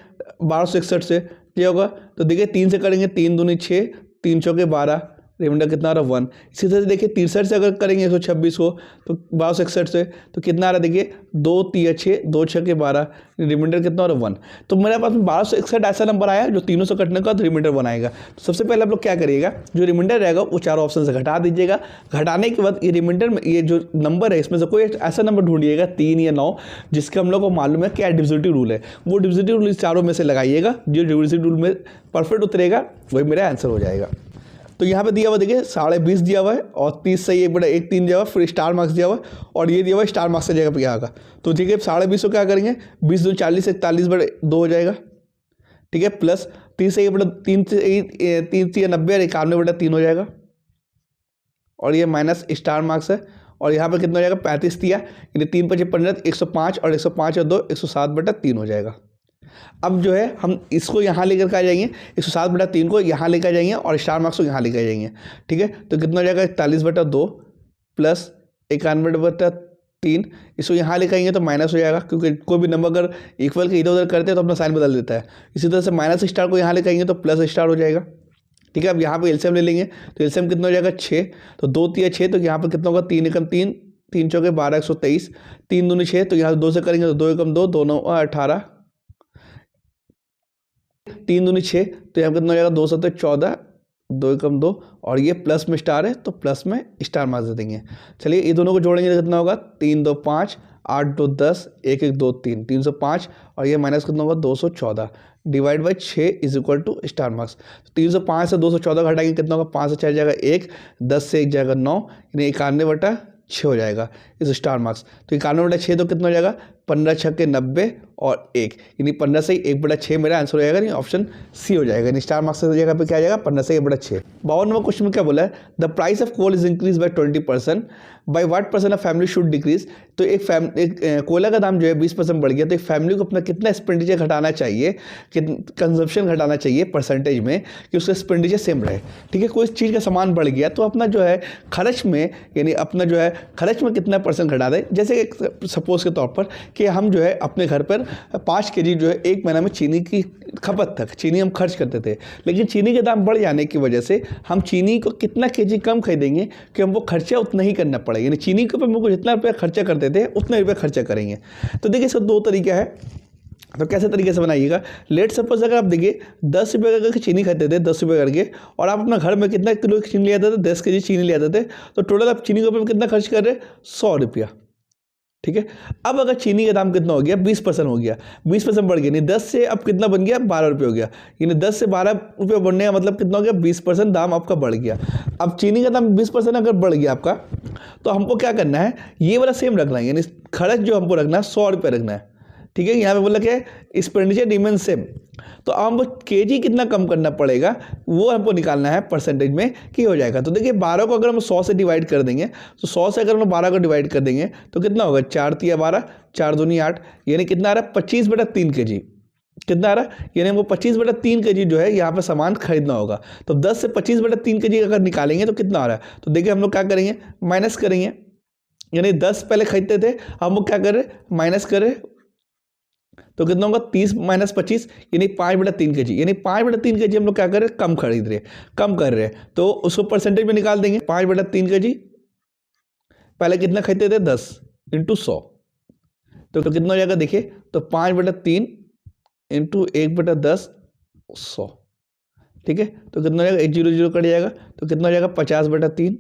1261 से क्या होगा, तो देखिए 3 से करेंगे, 3 दूनी 6, 3 चौके 12, रिमाइंडर कितना आ रहा है 1। इसी तरह से देखिए 63 से अगर करेंगे 126 को तो 1261 से तो कितना आ रहा है, देखिए 2 3 6 2 6 के 12, रिमाइंडर कितना आ रहा है 1। तो मेरे पास 1261 ऐसा नंबर आया जो तीनों से कटने का तो रिमाइंडर 1 आएगा। तो सबसे पहले आप लोग क्या करिएगा, जो रिमाइंडर रहेगा वो चारों ऑप्शन से घटा दीजिएगा, घटाने के बाद ये रिमाइंडर में ये जो नंबर है इसमें से कोई ऐसा नंबर ढूंढिएगा 3 या 9 जिसका हम लोग को मालूम है क्या डिविजिबिलिटी रूल है, वो डिविजिबिलिटी रूल इस चारों में से लगाइएगा, जो डिविजिबिलिटी रूल में परफेक्ट उतरेगा वही मेरा आंसर हो जाएगा। तो यहाँ पे दिया हुआ देखिए 20.5 दिया हुआ है और 30 से 1/1 दिया हुआ है, फिर स्टार मार्क्स दिया हुआ है और ये दिया हुआ है स्टार मार्क्स की जगह पे क्या आएगा। तो ठीक है 20.5 को क्या करेंगे, 20 2 40 41/2 हो जाएगा, ठीक है, प्लस 30 से 1/3 से 3 से 90 और 91/3 हो जाएगा, और ये माइनस स्टार मार्क्स है, और यहाँ पर कितना हो जाएगा 35 दिया, यानी 3 5 15 105 और 105 और 2 107/3 हो जाएगा। अब जो है हम इसको यहाँ लेकर के आ जाएंगे, 107/3 को यहाँ लेकर जाएंगे और स्टार मार्क्स को यहाँ लेकर जाएंगे, ठीक है। तो कितना हो जाएगा 41/2 प्लस 91/3, इसको यहाँ लेकर आएंगे तो माइनस हो जाएगा, क्योंकि कोई भी नंबर अगर इक्वल के इधर उधर करते हैं तो अपना साइन बदल देता है। इसी तरह से माइनस स्टार को यहाँ लेकर आएंगे तो प्लस स्टार हो जाएगा, ठीक है। अब यहाँ पे एलसीएम ले लेंगे तो एलसीएम कितना हो जाएगा 6, तो 2 3 6, तो यहाँ पर कितना होगा 3 एकम 3, 3 चौके 12 123, 3 दूनी 6, तो यहाँ 2 से करेंगे तो 2 एकम 2, 2 9 18, 3 दूनी 6, तो यहाँ कितना हो जाएगा 2 7 14, 2 एकम 2, और ये प्लस में स्टार है तो प्लस में स्टार मार्क्स दे देंगे। चलिए ये दोनों को जोड़ेंगे तो कितना होगा 3 2 5 8 2 10 1 1 2 3, 305, और ये माइनस कितना होगा 214 divide by 6 is equal to star marks. 305 से 214 घटाएंगे कितना होगा, 5 से 4 जाएगा 1, 10 से 1 जाएगा 9, यानी 91/6 हो जाएगा इस स्टार मार्क्स। तो 91/6 तो कितना हो जाएगा 15 6 90 और 1, यानी 15 से 1/6 मेरा आंसर हो जाएगा, यानी ऑप्शन सी हो जाएगा, यानी स्टार मार्क्स की जगह पे क्या आ जाएगा 15 से 1/6। 52 नंबर क्वेश्चन में क्या बोला है, the price of coal is increase by 20%, by what percent of family should decrease. तो एक कोयला का दाम जो है 20% बढ़ गया, तो एक फैमिली को अपना कितना एक्सपेंडिचर घटाना चाहिए, कंजप्शन घटाना चाहिए परसेंटेज में कि उसका एक्सपेंडिचर सेम रहे, ठीक है। कोई चीज़ का सामान बढ़ गया तो अपना जो है खर्च में, यानी अपना जो है खर्च में कितना % घटा दें। जैसे सपोज के तौर पर कि हम जो है अपने घर पर 5 kg जो है एक महीना में चीनी की खपत तक चीनी हम खर्च करते थे, लेकिन चीनी के दाम बढ़ जाने की वजह से हम चीनी को कितना kg कम खरीदेंगे कि हमको खर्चा उतना ही करना पड़ेगा, यानी चीनी के ऊपर हमको जितना रुपया खर्चा करते थे उतना रुपया खर्चा करेंगे। तो देखिए इसका 2 तरीका है, तो कैसे तरीके से बनाइएगा। लेट सपोज अगर आप देखिए 10 रुपये करके चीनी खाते थे 10 रुपये करके, और आप अपना घर में कितना किलो चीनी ले आते थे 10 kg चीनी ले आते थे, तो टोटल आप चीनी के ऊपर कितना खर्च कर रहे हैं 100 रुपया, ठीक है। अब अगर चीनी का दाम कितना हो गया 20% हो गया, 20% बढ़ गया, नहीं 10 से अब कितना बन गया 12 रुपये हो गया, यानी 10 से 12 रुपये बढ़ने का मतलब कितना हो गया 20% दाम आपका बढ़ गया। अब चीनी का दाम 20% अगर बढ़ गया आपका, तो हमको क्या करना है, ये वाला सेम रखना है, यानी खर्च जो हमको रखना है 100 रुपये रखना है, ठीक है। यहाँ पे बोला क्या है एक्सपेंडिचर रिमेन सेम, तो अब हमको केजी कितना कम करना पड़ेगा वो हमको निकालना है परसेंटेज में कि हो जाएगा। तो देखिए 12 को अगर हम 100 से डिवाइड कर देंगे तो 100 से अगर हम 12 को डिवाइड कर देंगे तो कितना होगा, 4 तिया 12, 4 दूनी 8, यानी कितना आ रहा है 25/3 kg। कितना आ रहा है, यानी हमको 25/3 kg जो है यहाँ पे सामान खरीदना होगा। तो 10 से 25/3 kg अगर निकालेंगे तो कितना आ रहा है, तो देखिए हम लोग क्या करेंगे, माइनस करेंगे, यानी 10 पहले खरीदते थे, हम लोग क्या कर रहे हैं, माइनस कर रहे हैं, तो कितना होगा 30 - 25 यानी 5/3 kg, यानी 5/3 kg हम लोग क्या कर रहे हैं, कम खरीद रहे हैं, कम कर रहे हैं। तो उसको परसेंटेज में निकाल देंगे, 5/3 kg पहले कितना खरीदते थे, 10 × 100, तो कितना हो जाएगा देखिए, तो 5/3 × 1/10 100, ठीक है। तो कितना हो जाएगा, 1 0 0 कट जाएगा, तो कितना हो जाएगा 50/3,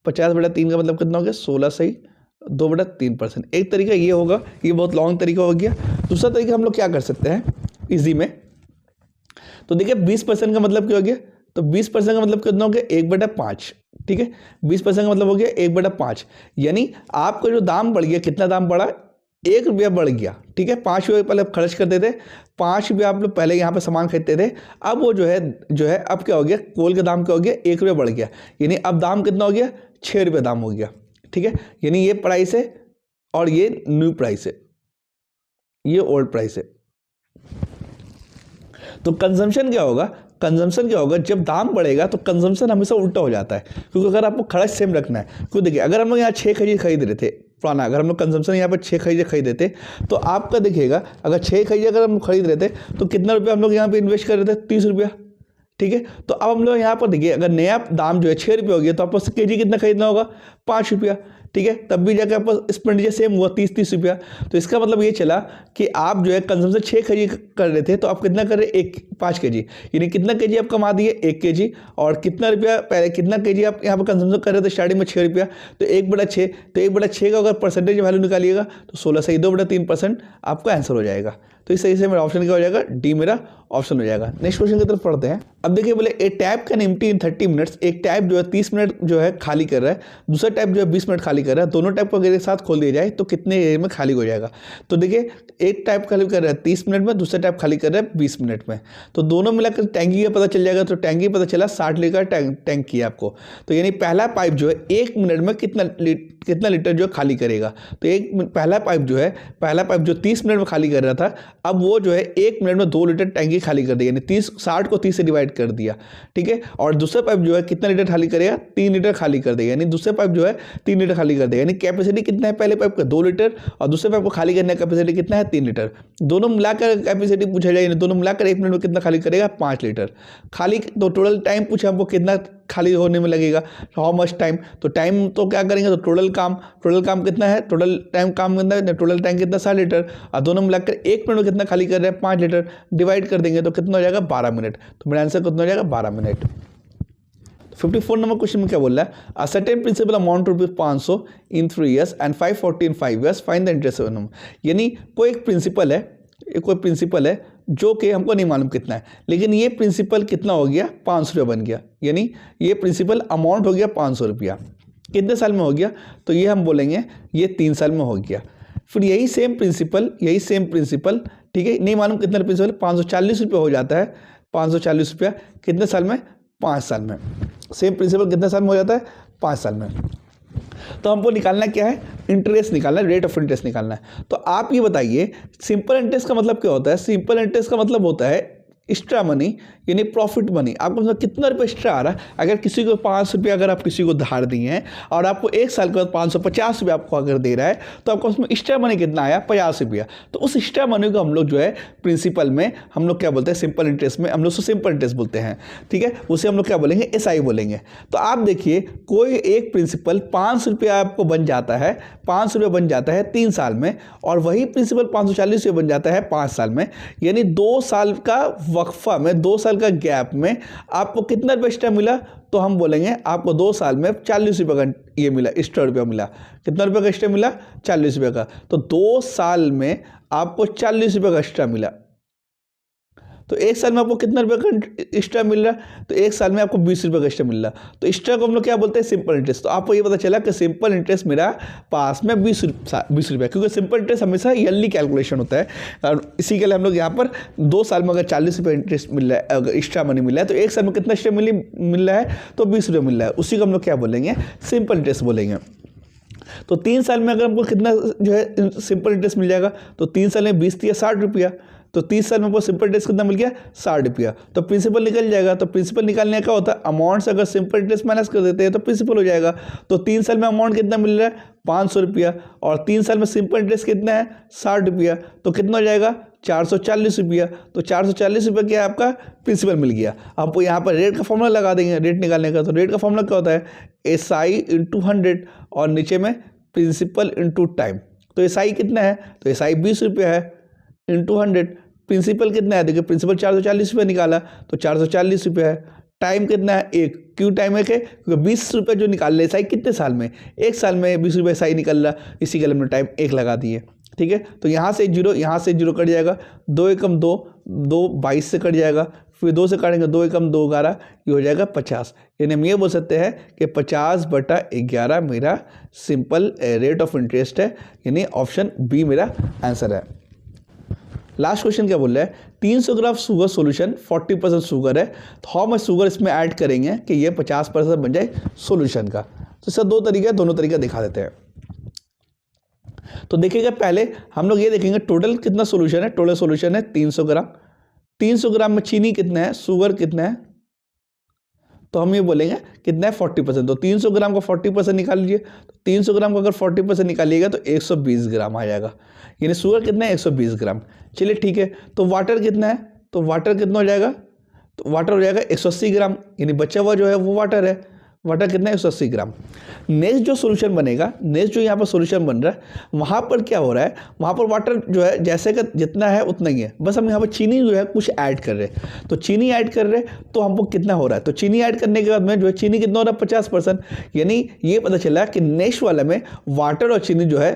50/3 का मतलब कितना हो गया, 16 सही 2/3%। एक तरीका ये होगा, ये बहुत लॉन्ग तरीका हो गया। दूसरा तरीका हम लोग क्या कर सकते हैं इजी में, तो देखिए 20% का मतलब क्या हो गया, तो 20% का मतलब कितना हो गया, 1/5, ठीक है। 20% का मतलब हो गया 1/5, यानी आपका जो दाम बढ़ गया, कितना दाम बढ़ा, 1 रुपया बढ़ गया, ठीक है। 5 रुपये पहले खर्च करते थे, 5 रुपये आप लोग पहले यहाँ पे सामान खरीदते थे, अब वो जो है अब क्या हो गया, कोल का दाम क्या हो गया, 1 रुपया बढ़ गया, यानी अब दाम कितना हो गया, 6 रुपये दाम हो गया, ठीक है। यानी ये प्राइस है और ये न्यू प्राइस है, ये ओल्ड प्राइस है। तो कंजम्पशन क्या होगा, कंजम्पशन क्या होगा, जब दाम बढ़ेगा तो कंजम्पशन हमेशा उल्टा हो जाता है, क्योंकि अगर आपको खर्च सेम रखना है, क्योंकि देखिए अगर हम लोग यहाँ 6 kg खरीद रहे थे पुराना, अगर हम लोग कंजम्पशन यहाँ पर 6 kg खरीदे थे, तो आपका देखिएगा अगर 6 kg अगर हम खरीद रहे थे तो कितना रुपया हम लोग यहाँ पे इन्वेस्ट कर रहे थे, 30 रुपया, ठीक है। तो अब हम लोग यहाँ पर देखिए अगर नया दाम जो है 6 रुपये हो गया, तो आपको केजी कितना खरीदना होगा, 5 रुपया, ठीक है। तब भी जाकर आपका एक्सपेंडिचर सेम हुआ 30 रुपया। तो इसका मतलब ये चला कि आप जो है कंजम्पशन 6 kg कर रहे थे, तो आप कितना कर रहे, 5 kg, यानी कितना केजी आप कमा दिए, 1 kg, और कितना रुपया पहले, कितना केजी आप यहाँ पर कंजम्पशन कर रहे थे स्टार्टिंग में, 6 रुपया, तो 1/6, तो 1/6 का अगर परसेंटेज वैल्यू निकालिएगा तो 16 सही 2/3% आपका आंसर हो जाएगा। तो इस तरीके से मेरा ऑप्शन क्या हो जाएगा, डी मेरा ऑप्शन हो जाएगा। नेक्स्ट क्वेश्चन की तरफ पढ़ते हैं। अब देखिए बोले a tap can empty in 30 minutes, एक टैप जो है 30 मिनट जो है खाली कर रहा है, दूसरा टैप जो है 20 मिनट खाली कर रहा है, दोनों टैप को अगर एक साथ खोल दिया जाए तो कितने एरिया में खाली हो जाएगा। तो देखिए एक टैप खाली कर रहा है 30 मिनट में, दूसरा टैप खाली कर रहा है 20 मिनट में, तो दोनों मिलाकर टैंकी का पता चल जाएगा। तो टैंकी पता चला 60 लीटर टैंक किया आपको, तो यानी पहला पाइप जो है 1 मिनट में कितना लीटर जो खाली करेगा। तो पहला पाइप जो 30 मिनट में खाली कर रहा था, अब वो जो है 1 मिनट में 2 लीटर टैंकी खाली कर देगा, यानी 60 को 30 से डिवाइड कर दिया, ठीक है। और दूसरा पाइप जो है कितना लीटर खाली करेगा, 3 लीटर खाली कर देगा, यानी दूसरा पाइप जो है 3 लीटर खाली कर देगा। यानी कैपेसिटी कितना है पहले पाइप का, 2 लीटर, और दूसरे पाइप को खाली करने का कैपेसिटी कितना है, 3 लीटर। दोनों मिलाकर कैपेसिटी पूछा जाए, यानी दोनों मिलाकर 1 मिनट में कितना खाली करेगा, 5 लीटर खाली। तो टोटल टाइम पूछा हमको कितना खाली होने में लगेगा, हाउ मच टाइम, तो टाइम तो क्या करेंगे, तो टोटल काम कितना है, टोटल टाइम काम कितना है, टोटल टाइम कितना 60 लीटर, और दोनों मिलाकर 1 मिनट में कितना खाली कर रहे हैं, 5 लीटर, डिवाइड कर देंगे तो कितना हो जाएगा, 12 मिनट। तो मेरा आंसर कितना हो जाएगा, 12 मिनट। 54 नंबर क्वेश्चन में क्या बोल रहा है, a certain principal amount ₹500 in 3 years and 540 in 5 years, find the interest rate. यानी कोई एक प्रिंसिपल है जो कि हमको नहीं मालूम कितना है, लेकिन ये प्रिंसिपल कितना हो गया, 500 रुपया बन गया, यानी ये प्रिंसिपल अमाउंट हो गया 500 रुपया। कितने साल में हो गया, तो ये हम बोलेंगे ये 3 साल में हो गया। फिर यही सेम प्रिंसिपल, ठीक है, नहीं मालूम कितना प्रिंसिपल, 540 रुपये हो जाता है, 540 रुपया कितने साल में, 5 साल में। सेम प्रिंसिपल कितने साल में हो जाता है, 5 साल में। तो हमको निकालना क्या है, इंटरेस्ट निकालना है, रेट ऑफ इंटरेस्ट निकालना है। तो आप ये बताइए सिंपल इंटरेस्ट का मतलब क्या होता है, सिंपल इंटरेस्ट का मतलब होता है एक्स्ट्रा मनी, यानी प्रॉफिट मनी। आपको मतलब कितना रुपये एक्स्ट्रा आ रहा है, अगर किसी को 500 रुपये अगर आप किसी को धार दिए हैं और आपको 1 साल के बाद 550 रुपये आपको अगर दे रहा है, तो आपको उसमें एक्स्ट्रा मनी कितना आया, 50 रुपया। तो उस एक्स्ट्रा मनी को हम लोग जो है प्रिंसिपल में हम लोग क्या बोलते हैं, सिंपल इंटरेस्ट में हम लोग सिंपल इंटरेस्ट बोलते हैं, ठीक है। उसे हम लोग क्या बोलेंगे, SI बोलेंगे। तो आप देखिए कोई एक प्रिंसिपल 500 रुपया आपको बन जाता है, 500 रुपये बन जाता है 3 साल में, और वही प्रिंसिपल 540 रुपये बन जाता है 5 साल में, यानी 2 साल का वक्फा में, 2 साल का गैप में आपको कितना रुपये एक्स्ट्रा मिला, तो हम बोलेंगे आपको 2 साल में 40 रुपये का ये मिला, एक्स्ट्रा रुपया मिला। कितना रुपये का एक्स्ट्रा मिला, 40 रुपये का। तो 2 साल में आपको 40 रुपये का एक्स्ट्रा मिला। तो एक साल में आपको कितना रुपये का एक्स्ट्रा मिल रहा है, तो एक साल में आपको 20 रुपये का एक्स्ट्रा मिल रहा है। तो एक्स्ट्रा को हम लोग क्या बोलते हैं, सिंपल इंटरेस्ट। तो आपको ये पता चला कि सिंपल इंटरेस्ट मेरा पास में 20 रुपये, क्योंकि सिंपल इंटरेस्ट हमेशा ईयरली कैलकुलेशन होता है। और इसी के लिए हम लोग यहाँ पर 2 साल में अगर 40 रुपये इंटरेस्ट मिल रहा है, अगर एक्स्ट्रा मनी मिल रहा है, तो एक साल में कितना एक्स्ट्रा मिल रहा है, तो 20 रुपये मिल रहा है। उसी को हम लोग क्या बोलेंगे, सिंपल इंटरेस्ट बोलेंगे। तो 3 साल में अगर हमको कितना जो है सिंपल इंटरेस्ट मिल जाएगा, तो 3 साल में 20 या 60 रुपया, तो 30 साल में आपको सिंपल इंटरेस्ट कितना मिल गया, 60 रुपया। तो प्रिंसिपल निकल जाएगा। तो प्रिंसिपल निकालने का होता है अमाउंट से अगर सिंपल इंटरेस्ट माइनस कर देते हैं तो प्रिंसिपल हो जाएगा। तो 3 साल में अमाउंट कितना मिल रहा है, 500 रुपया, और 3 साल में सिंपल इंटरेस्ट कितना है, 60 रुपया, तो कितना हो जाएगा, 440 रुपया। तो 440 रुपये क्या आपका प्रिंसिपल मिल गया। आपको यहाँ पर रेट का फॉर्मूला लगा देंगे, रेट निकालने का। तो रेट का फॉर्मूला क्या होता है, SI × 100, और नीचे में प्रिंसिपल × टाइम। तो SI कितना है, तो SI 20 रुपया है × 100। प्रिंसिपल कितना है, देखिए प्रिंसिपल 440 रुपये निकाला, तो 440 रुपया है। टाइम कितना है, 1। क्यों टाइम 1 है, क्योंकि 20 रुपये जो निकाल रहे SI कितने साल में, 1 साल में 20 रुपये SI निकल रहा, इसी के लिए हमने टाइम 1 लगा दिए। ठीक है, तो यहाँ से 0, यहाँ से 0 कट जाएगा, 2 एकम 2, 2 22 से कट जाएगा, फिर 2 से काटेंगे, 2 एकम 2 11, ये हो जाएगा 50। यानी हम ये बोल सकते हैं कि 50/11 मेरा सिंपल रेट ऑफ इंटरेस्ट है, यानी ऑप्शन बी मेरा आंसर है। लास्ट क्वेश्चन क्या बोल रहा है, 300 ग्राम शुगर सॉल्यूशन 40% शुगर है, तो हाउ मच शुगर इसमें ऐड करेंगे कि ये 50% बन जाए सॉल्यूशन का। तो इसका 2 तरीका है, दोनों तरीका दिखा देते हैं। तो देखिएगा, पहले हम लोग ये देखेंगे टोटल कितना सॉल्यूशन है। टोटल सॉल्यूशन है 300 ग्राम। 300 ग्राम में चीनी कितना है, शुगर कितना है, तो हम ये बोलेंगे कितना है, 40%। तो 300 ग्राम का 40% निकाल लीजिए। तो 300 ग्राम का अगर 40% निकालिएगा तो 120 ग्राम आ जाएगा, यानी शुगर कितना है, 120 ग्राम। चलिए ठीक है, तो वाटर कितना है, तो वाटर कितना हो जाएगा, तो वाटर हो जाएगा 180 ग्राम, यानी बचा हुआ जो है वो वाटर है। वाटर कितना है, 180 ग्राम। नेक्स्ट जो सॉल्यूशन बनेगा, नेक्स्ट जो यहाँ पर सॉल्यूशन बन रहा है, वहाँ पर क्या हो रहा है, वहाँ पर वाटर जो है जैसे का जितना है उतना ही है, बस हम यहाँ पर चीनी जो है कुछ ऐड कर रहे हैं। तो चीनी ऐड कर रहे हैं, तो हमको कितना हो रहा है, तो चीनी ऐड करने के बाद में जो है चीनी कितना हो रहा है, 50%। यानी ये पता चला कि नेक्स्ट वाले में वाटर और चीनी जो है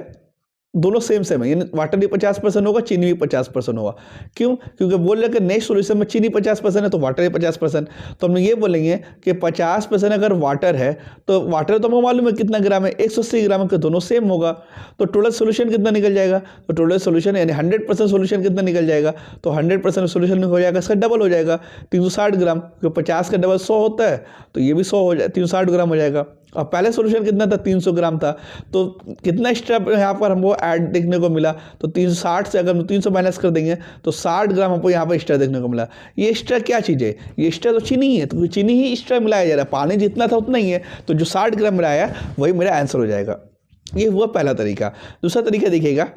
दोनों सेम है, यानी वाटर भी 50% होगा, चीनी भी 50% होगा। क्यों, क्योंकि बोल रहे कि नेक्स्ट सॉल्यूशन में चीनी 50% है तो वाटर भी 50%। तो हम ये बोलेंगे कि 50% अगर वाटर है, तो वाटर तो हमको मालूम है कितना ग्राम है, 180 ग्राम के, दोनों सेम होगा। तो टोटल सॉल्यूशन कितना निकल जाएगा, तो टोटल सॉल्यूशन यानी 100% सॉल्यूशन कितना निकल जाएगा, तो 100% सॉल्यूशन हो जाएगा, इसका डबल हो जाएगा 360 ग्राम, क्योंकि 50 का डबल 100 होता है, तो ये भी 100 हो जाए, 360 ग्राम हो जाएगा। और पहले सॉल्यूशन कितना था, 300 ग्राम था, तो कितना एक्स्ट्रा यहाँ पर हमको ऐड देखने को मिला, तो 360 से अगर हम 300 माइनस कर देंगे तो 60 ग्राम हमको यहाँ पर एक्स्ट्रा देखने को मिला। ये एक्स्ट्रा क्या चीज़ है, ये एक्स्ट्रा तो चीनी ही है, तो चीनी ही एक्स्ट्रा मिलाया जा रहा है, पानी जितना था उतना ही है, तो जो 60 ग्राम मिलाया वही मेरा आंसर हो जाएगा। ये हुआ पहला तरीका। दूसरा तरीका देखिएगा,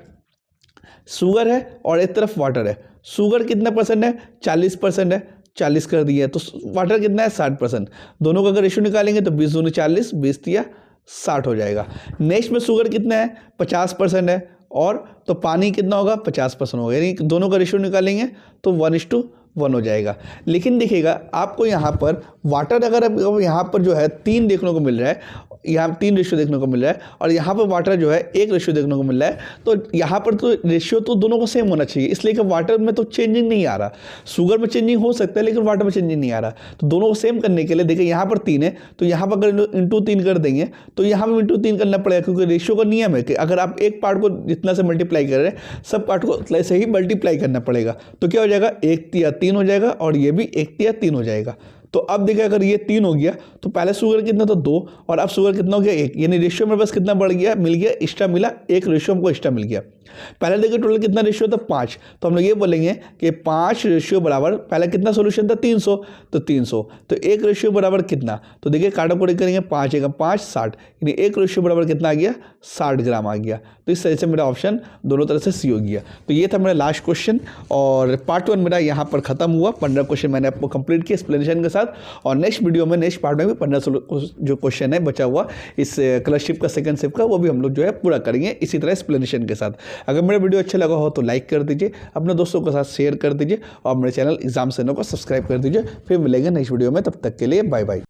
शुगर है और एक तरफ वाटर है। शुगर कितना परसेंट है, 40% है, 40 कर दिया, तो वाटर कितना है, 60%। दोनों का अगर रेशियो निकालेंगे तो 20 दूनी 40, 20 तिया 60 हो जाएगा। नेक्स्ट में शुगर कितना है, 50% है, और तो पानी कितना होगा, 50% होगा, यानी दोनों का रेशियो निकालेंगे तो 1:1 हो जाएगा। लेकिन देखिएगा, आपको यहाँ पर वाटर अगर अब यहाँ पर जो है 3 देखने को मिल रहा है, यहाँ 3 रेशियो देखने को मिल रहा है, और यहाँ पर वाटर जो है 1 रेशियो देखने को मिल रहा है, तो यहाँ पर तो रेशियो तो दोनों को सेम होना चाहिए, इसलिए कि वाटर में तो चेंजिंग नहीं आ रहा। शुगर में चेंजिंग हो सकता है लेकिन वाटर में चेंजिंग नहीं आ रहा। तो दोनों को सेम करने के लिए देखिए, यहाँ पर 3 है, तो यहाँ पर अगर इंटू 3 कर देंगे तो यहाँ पर इंटू 3 करना पड़ेगा, क्योंकि रेशियो का नियम है कि अगर आप एक पार्ट को जितना से मल्टीप्लाई कर रहे हैं, सब पार्ट को उतना से ही मल्टीप्लाई करना पड़ेगा। तो क्या हो जाएगा, 1/3 हो जाएगा, और ये भी 1/3 हो जाएगा। तो अब देखिए, अगर ये 3 हो गया तो पहले शुगर कितना था, 2, और अब शुगर कितना हो गया, 1, यानी रेशियो में बस कितना बढ़ गया, मिल गया, एक्स्ट्रा मिला, 1 रेशियो हमको एक्स्ट्रा मिल गया। पहले देखिए टोटल कितना रेशियो था, 5, तो हम लोग ये बोलेंगे कि 5 रेशियो बराबर, पहले कितना सोल्यूशन था, 300, तो 300, तो 1 रेशियो बराबर कितना, तो देखिए काटाकुटी करेंगे, 5 × 5 60, यानी 1 रेशियो बराबर कितना आ गया, 60 ग्राम आ गया। तो इस तरह से मेरा ऑप्शन दोनों तरह से सी हो गया। तो ये था मेरा लास्ट क्वेश्चन, और पार्ट 1 मेरा यहाँ पर खत्म हुआ। 15 क्वेश्चन मैंने आपको कंप्लीट किया एक्सप्लेनेशन के साथ, और नेक्स्ट वीडियो में, नेक्स्ट पार्ट में भी 15 जो क्वेश्चन है बचा हुआ इस कलरशिप का सेकंड शिफ्ट का, वो भी हम लोग जो है पूरा करेंगे इसी तरह एक्सप्लेनेशन के साथ। अगर मेरा वीडियो अच्छा लगा हो तो लाइक कर दीजिए, अपने दोस्तों के साथ शेयर कर दीजिए, और मेरे चैनल एग्जाम सेनो को सब्सक्राइब कर दीजिए। फिर मिलेंगे नेक्स्ट वीडियो में, तब तक के लिए बाय बाय।